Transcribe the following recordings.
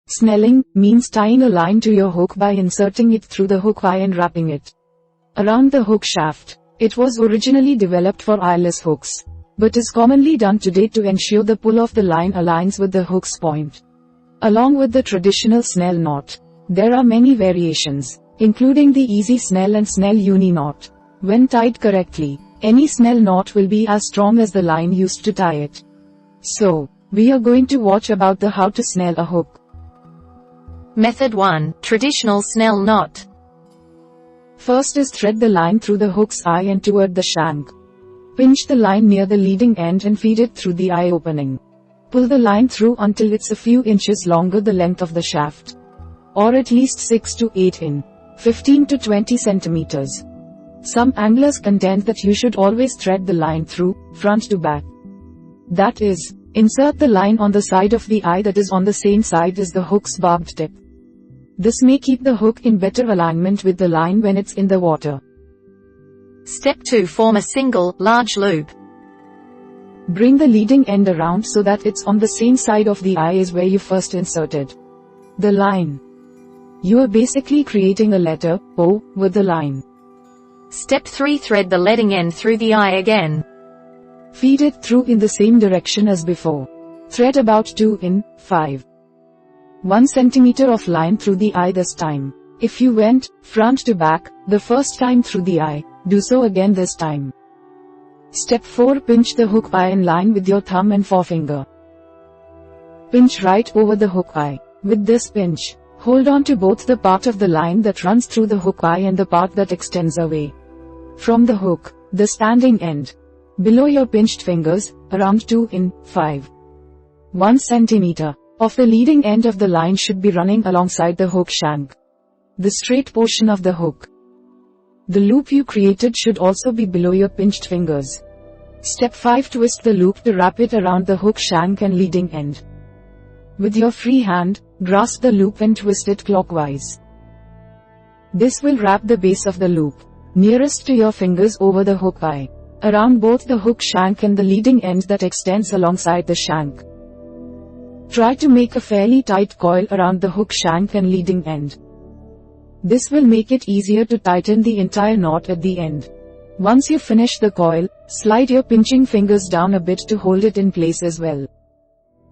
Snelling means tying a line to your hook by inserting it through the hook eye and wrapping it around the hook shaft. It was originally developed for eyeless hooks, but is commonly done today to ensure the pull of the line aligns with the hook's point. Along with the traditional Snell knot, there are many variations, including the easy Snell and Snell Uni-Knot. When tied correctly, any Snell knot will be as strong as the line used to tie it. So, we are going to watch about the how to snell a hook. Method 1. Traditional Snell knot. First is thread the line through the hook's eye and toward the shank. Pinch the line near the leading end and feed it through the eye opening. Pull the line through until it's a few inches longer the length of the shaft, or at least 6 to 8 in 15 to 20 centimeters. Some anglers contend that you should always thread the line through, front to back. That is, insert the line on the side of the eye that is on the same side as the hook's barbed tip. This may keep the hook in better alignment with the line when it's in the water. Step 2. Form a single, large loop. Bring the leading end around so that it's on the same side of the eye as where you first inserted the line. You are basically creating a letter O with the line. Step 3. Thread the leading end through the eye again. Feed it through in the same direction as before. Thread about 2 in 1 centimeter of line through the eye this time. If you went front to back the first time through the eye, do so again this time. Step 4. Pinch the hook eye in line with your thumb and forefinger. Pinch right over the hook eye. With this pinch, hold on to both the part of the line that runs through the hook eye and the part that extends away from the hook, the standing end. Below your pinched fingers, around 2 in 1 centimeter of the leading end of the line should be running alongside the hook shank, the straight portion of the hook. The loop you created should also be below your pinched fingers. Step 5. Twist the loop to wrap it around the hook shank and leading end. With your free hand, grasp the loop and twist it clockwise. This will wrap the base of the loop, nearest to your fingers over the hook eye, around both the hook shank and the leading end that extends alongside the shank. Try to make a fairly tight coil around the hook shank and leading end. This will make it easier to tighten the entire knot at the end. Once you finish the coil, slide your pinching fingers down a bit to hold it in place as well.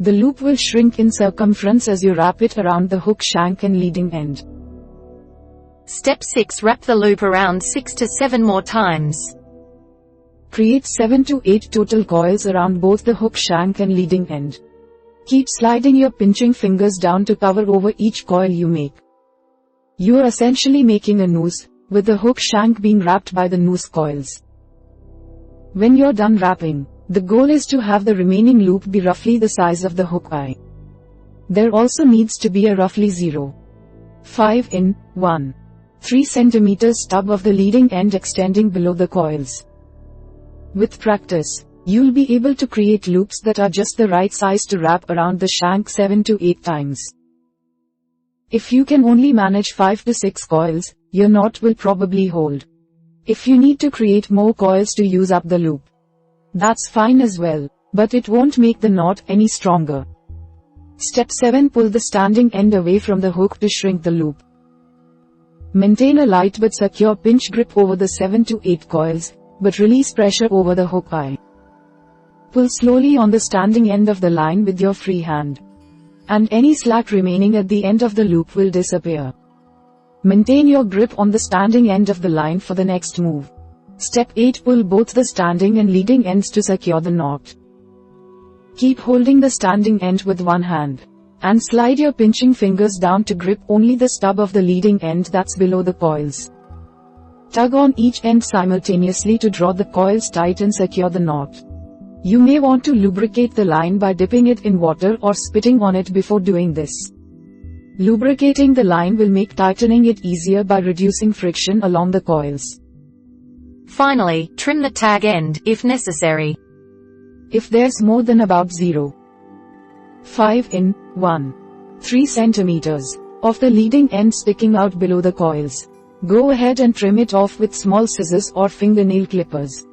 The loop will shrink in circumference as you wrap it around the hook shank and leading end. Step 6. Wrap the loop around 6 to 7 more times. Create 7 to 8 total coils around both the hook shank and leading end. Keep sliding your pinching fingers down to cover over each coil you make. You are essentially making a noose, with the hook shank being wrapped by the noose coils. When you're done wrapping, the goal is to have the remaining loop be roughly the size of the hook eye. There also needs to be a roughly 0.5 in 3 cm stub of the leading end extending below the coils. With practice, you'll be able to create loops that are just the right size to wrap around the shank 7 to 8 times. If you can only manage 5 to 6 coils, your knot will probably hold. If you need to create more coils to use up the loop, that's fine as well, but it won't make the knot any stronger. Step 7. Pull the standing end away from the hook to shrink the loop. Maintain a light but secure pinch grip over the 7 to 8 coils, but release pressure over the hook eye. Pull slowly on the standing end of the line with your free hand, and any slack remaining at the end of the loop will disappear. Maintain your grip on the standing end of the line for the next move. Step 8. Pull both the standing and leading ends to secure the knot. Keep holding the standing end with one hand, and slide your pinching fingers down to grip only the stub of the leading end that's below the coils. Tug on each end simultaneously to draw the coils tight and secure the knot. You may want to lubricate the line by dipping it in water or spitting on it before doing this. Lubricating the line will make tightening it easier by reducing friction along the coils. Finally, trim the tag end, if necessary. If there's more than about 0.5 in 3 centimeters of the leading end sticking out below the coils, go ahead and trim it off with small scissors or fingernail clippers.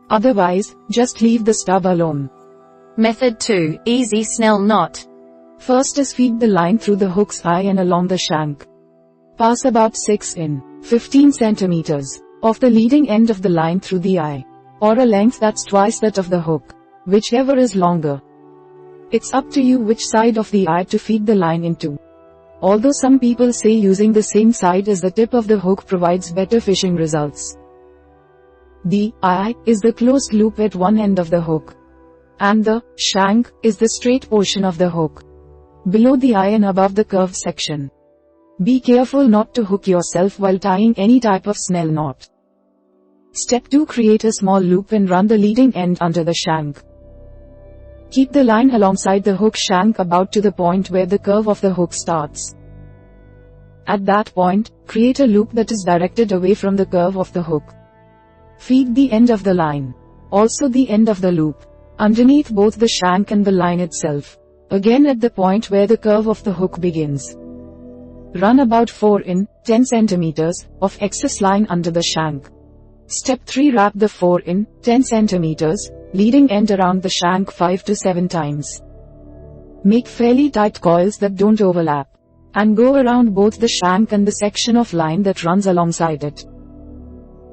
Otherwise, just leave the stub alone. Method 2. Easy Snell knot. First is feed the line through the hook's eye and along the shank. Pass about 6 in 15 centimeters of the leading end of the line through the eye, or a length that's twice that of the hook, whichever is longer. It's up to you which side of the eye to feed the line into. Although some people say using the same side as the tip of the hook provides better fishing results. The eye is the closed loop at one end of the hook, and the shank is the straight portion of the hook, below the eye and above the curved section. Be careful not to hook yourself while tying any type of snell knot. Step 2. Create a small loop and run the leading end under the shank. Keep the line alongside the hook shank about to the point where the curve of the hook starts. At that point, create a loop that is directed away from the curve of the hook. Feed the end of the line, also the end of the loop, underneath both the shank and the line itself, again at the point where the curve of the hook begins. Run about 4 in 10 centimeters of excess line under the shank. Step 3. Wrap the 4 in 10 centimeters leading end around the shank 5 to 7 times. Make fairly tight coils that don't overlap, and go around both the shank and the section of line that runs alongside it.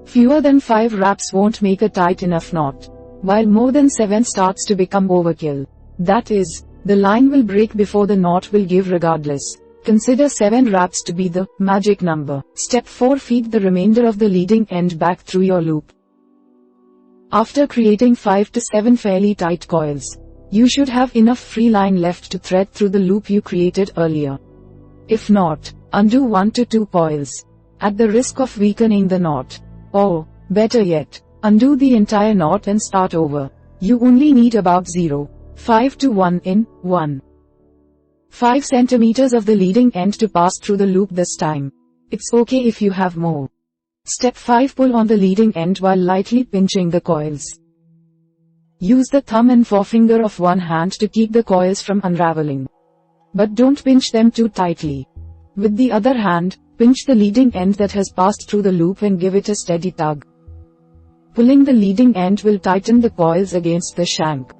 Fewer than 5 wraps won't make a tight enough knot, while more than 7 starts to become overkill. That is, the line will break before the knot will give regardless. Consider 7 wraps to be the magic number. Step 4. Feed the remainder of the leading end back through your loop. After creating 5 to 7 fairly tight coils, you should have enough free line left to thread through the loop you created earlier. If not, undo 1 to 2 coils, at the risk of weakening the knot. Or, better yet, undo the entire knot and start over. You only need about 0.5 to 1 in 1.5 centimeters of the leading end to pass through the loop this time. It's okay if you have more. Step 5. Pull on the leading end while lightly pinching the coils. Use the thumb and forefinger of one hand to keep the coils from unraveling. But don't pinch them too tightly. With the other hand, pinch the leading end that has passed through the loop and give it a steady tug. Pulling the leading end will tighten the coils against the shank.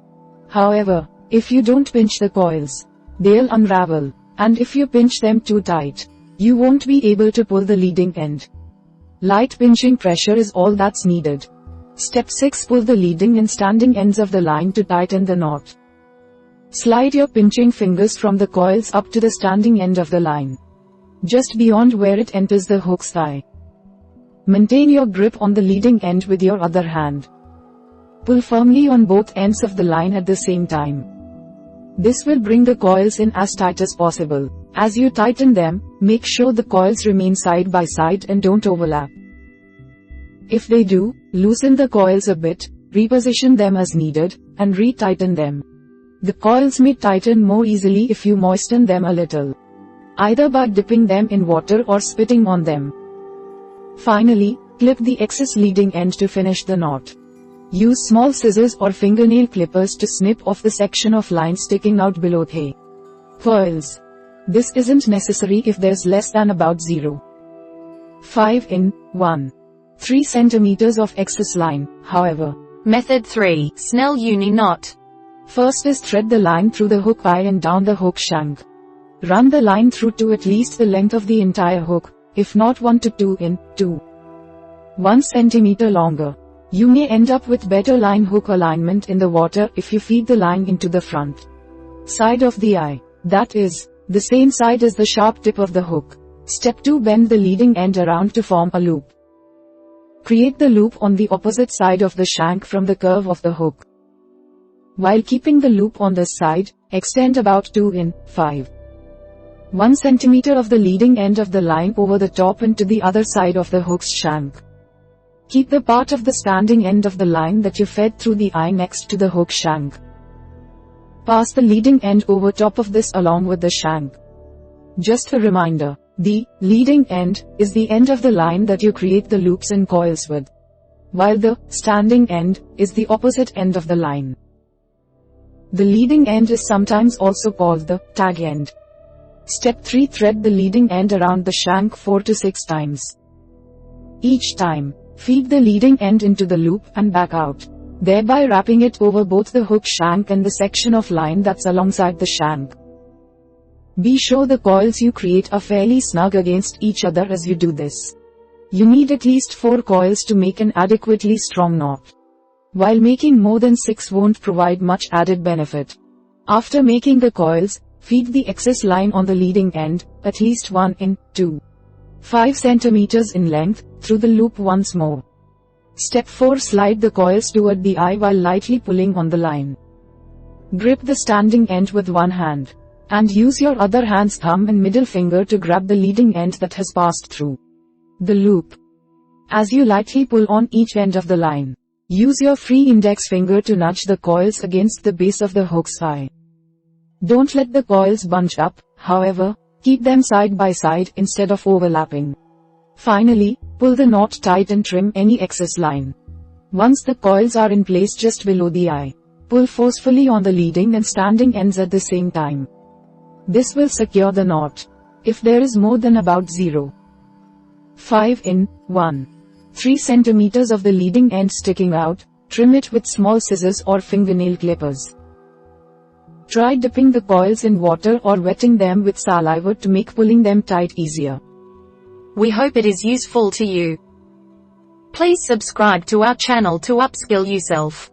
However, if you don't pinch the coils, they'll unravel, and if you pinch them too tight, you won't be able to pull the leading end. Light pinching pressure is all that's needed. Step 6. Pull the leading and standing ends of the line to tighten the knot. Slide your pinching fingers from the coils up to the standing end of the line, just beyond where it enters the hook's thigh. Maintain your grip on the leading end with your other hand. Pull firmly on both ends of the line at the same time. This will bring the coils in as tight as possible. As you tighten them, make sure the coils remain side by side and don't overlap. If they do, loosen the coils a bit, reposition them as needed, and re-tighten them. The coils may tighten more easily if you moisten them a little, either by dipping them in water or spitting on them. Finally, clip the excess leading end to finish the knot. Use small scissors or fingernail clippers to snip off the section of line sticking out below the coils. This isn't necessary if there's less than about 0.5 in 1.3 centimeters of excess line, however. Method 3. Snell Uni-Knot. First is thread the line through the hook eye and down the hook shank. Run the line through to at least the length of the entire hook, if not 1 to 2 in 1 centimeter longer. You may end up with better line hook alignment in the water if you feed the line into the front side of the eye, that is, the same side as the sharp tip of the hook. Step 2. Bend the leading end around to form a loop. Create the loop on the opposite side of the shank from the curve of the hook. While keeping the loop on this side, extend about 2 in 1 centimeter of the leading end of the line over the top and to the other side of the hook's shank. Keep the part of the standing end of the line that you fed through the eye next to the hook shank. Pass the leading end over top of this along with the shank. Just a reminder, the leading end is the end of the line that you create the loops and coils with, while the standing end is the opposite end of the line. The leading end is sometimes also called the tag end. Step 3. Thread the leading end around the shank 4 to 6 times. Each time, feed the leading end into the loop and back out, thereby wrapping it over both the hook shank and the section of line that's alongside the shank. Be sure the coils you create are fairly snug against each other as you do this. You need at least 4 coils to make an adequately strong knot. While making more than 6 won't provide much added benefit. After making the coils, feed the excess line on the leading end, at least 1 in 2. 5 centimeters in length, through the loop once more. Step 4. Slide the coils toward the eye while lightly pulling on the line. Grip the standing end with one hand. And use your other hand's thumb and middle finger to grab the leading end that has passed through the loop. As you lightly pull on each end of the line, use your free index finger to nudge the coils against the base of the hook's eye. Don't let the coils bunch up, however, keep them side by side instead of overlapping. Finally, pull the knot tight and trim any excess line. Once the coils are in place just below the eye, pull forcefully on the leading and standing ends at the same time. This will secure the knot. If there is more than about 0.5 in 1.3 centimeters of the leading end sticking out, trim it with small scissors or fingernail clippers. Try dipping the coils in water or wetting them with saliva to make pulling them tight easier. We hope it is useful to you. Please subscribe to our channel to upskill yourself.